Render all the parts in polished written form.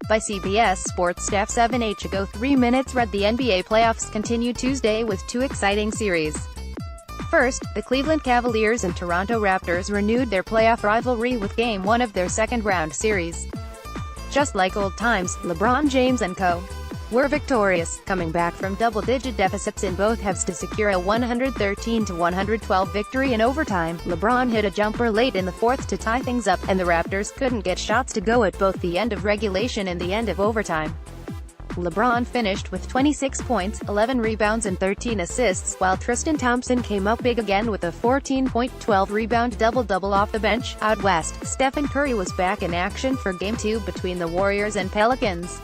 By CBS Sports Staff 7h ago 3 minutes read the NBA playoffs continue Tuesday with two exciting series. First, the Cleveland Cavaliers and Toronto Raptors renewed their playoff rivalry with Game 1 of their second-round series. Just like old times, LeBron James and Co. were victorious, coming back from double-digit deficits in both halves to secure a 113-112 victory in overtime. LeBron hit a jumper late in the fourth to tie things up, and the Raptors couldn't get shots to go at both the end of regulation and the end of overtime. LeBron finished with 26 points, 11 rebounds and 13 assists, while Tristan Thompson came up big again with a 14-point, 12-rebound double-double off the bench. Out west, Stephen Curry was back in action for Game 2 between the Warriors and Pelicans.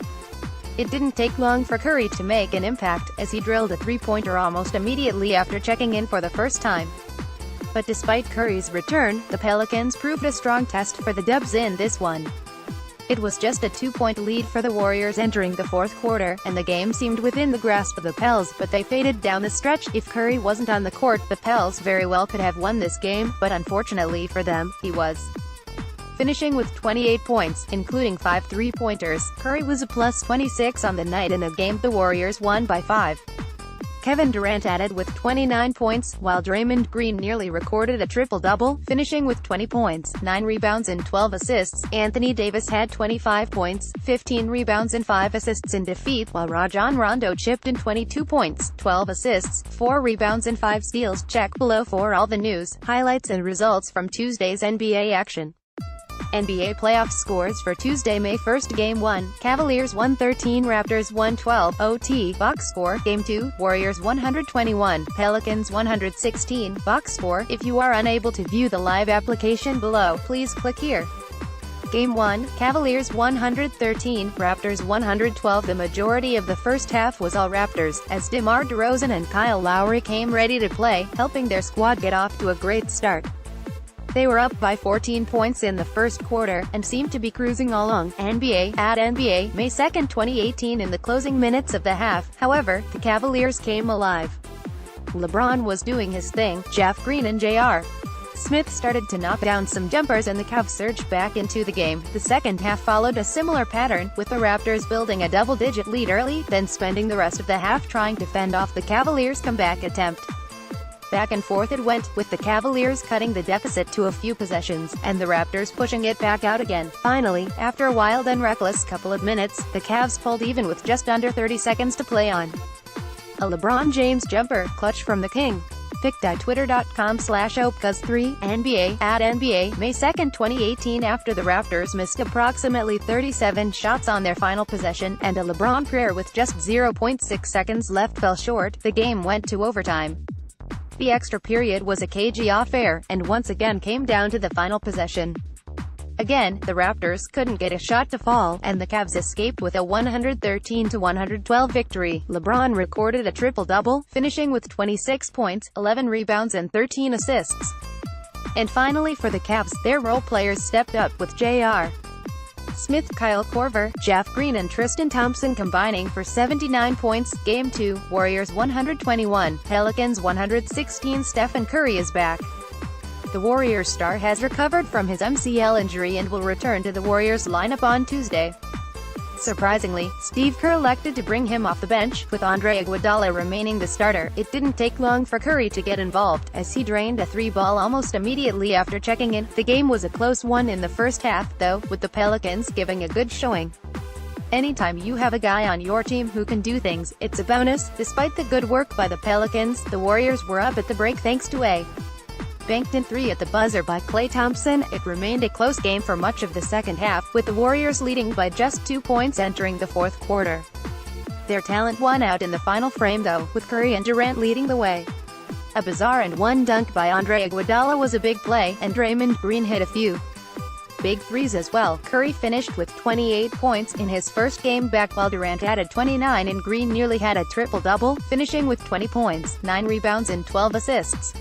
It didn't take long for Curry to make an impact, as he drilled a three-pointer almost immediately after checking in for the first time. But despite Curry's return, the Pelicans proved a strong test for the Dubs in this one. It was just a 2-point lead for the Warriors entering the fourth quarter, and the game seemed within the grasp of the Pels, but they faded down the stretch. If Curry wasn't on the court, the Pels very well could have won this game, but unfortunately for them, he was. Finishing with 28 points, including 5 three-pointers, Curry was a plus 26 on the night in a game the Warriors won by 5. Kevin Durant added with 29 points, while Draymond Green nearly recorded a triple-double, finishing with 20 points, 9 rebounds and 12 assists. Anthony Davis had 25 points, 15 rebounds and 5 assists in defeat, while Rajon Rondo chipped in 22 points, 12 assists, 4 rebounds and 5 steals. Check below for all the news, highlights and results from Tuesday's NBA action. NBA playoff scores for Tuesday, May 1st. Game 1, Cavaliers 113, Raptors 112, OT. Box score, Game 2, Warriors 121, Pelicans 116. Box score. If you are unable to view the live application below, please click here. Game 1, Cavaliers 113, Raptors 112. The majority of the first half was all Raptors, as DeMar DeRozan and Kyle Lowry came ready to play, helping their squad get off to a great start. They were up by 14 points in the first quarter, and seemed to be cruising along. NBA, at NBA, May 2, 2018. In the closing minutes of the half, however, the Cavaliers came alive. LeBron was doing his thing, Jeff Green and J.R. Smith started to knock down some jumpers and the Cavs surged back into the game. The second half followed a similar pattern, with the Raptors building a double-digit lead early, then spending the rest of the half trying to fend off the Cavaliers' comeback attempt. Back and forth it went, with the Cavaliers cutting the deficit to a few possessions, and the Raptors pushing it back out again. Finally, after a wild and reckless couple of minutes, the Cavs pulled even with just under 30 seconds to play on. A LeBron James jumper, clutch from the King. Pic.twitter.com/opcuz3, NBA, at NBA, May 2, 2018. After the Raptors missed approximately 37 shots on their final possession, and a LeBron prayer with just 0.6 seconds left fell short, the game went to overtime. The extra period was a cagey affair, and once again came down to the final possession. Again, the Raptors couldn't get a shot to fall, and the Cavs escaped with a 113-112 victory. LeBron recorded a triple-double, finishing with 26 points, 11 rebounds and 13 assists. And finally for the Cavs, their role players stepped up, with J.R. Smith, Kyle Korver, Jeff Green and Tristan Thompson combining for 79 points. Game 2, Warriors 121, Pelicans 116. Stephen Curry is back. The Warriors star has recovered from his MCL injury and will return to the Warriors lineup on Tuesday. Surprisingly, Steve Kerr elected to bring him off the bench, with Andre Iguodala remaining the starter. It didn't take long for Curry to get involved, as he drained a three-ball almost immediately after checking in. The game was a close one in the first half, though, with the Pelicans giving a good showing. Anytime you have a guy on your team who can do things, it's a bonus. Despite the good work by the Pelicans, the Warriors were up at the break thanks to a banked-in three at the buzzer by Klay Thompson. It remained a close game for much of the second half, with the Warriors leading by just 2 points entering the fourth quarter. Their talent won out in the final frame though, with Curry and Durant leading the way. A bizarre and one dunk by Andre Iguodala was a big play, and Draymond Green hit a few big threes as well. Curry finished with 28 points in his first game back, while Durant added 29 and Green nearly had a triple-double, finishing with 20 points, 9 rebounds and 12 assists.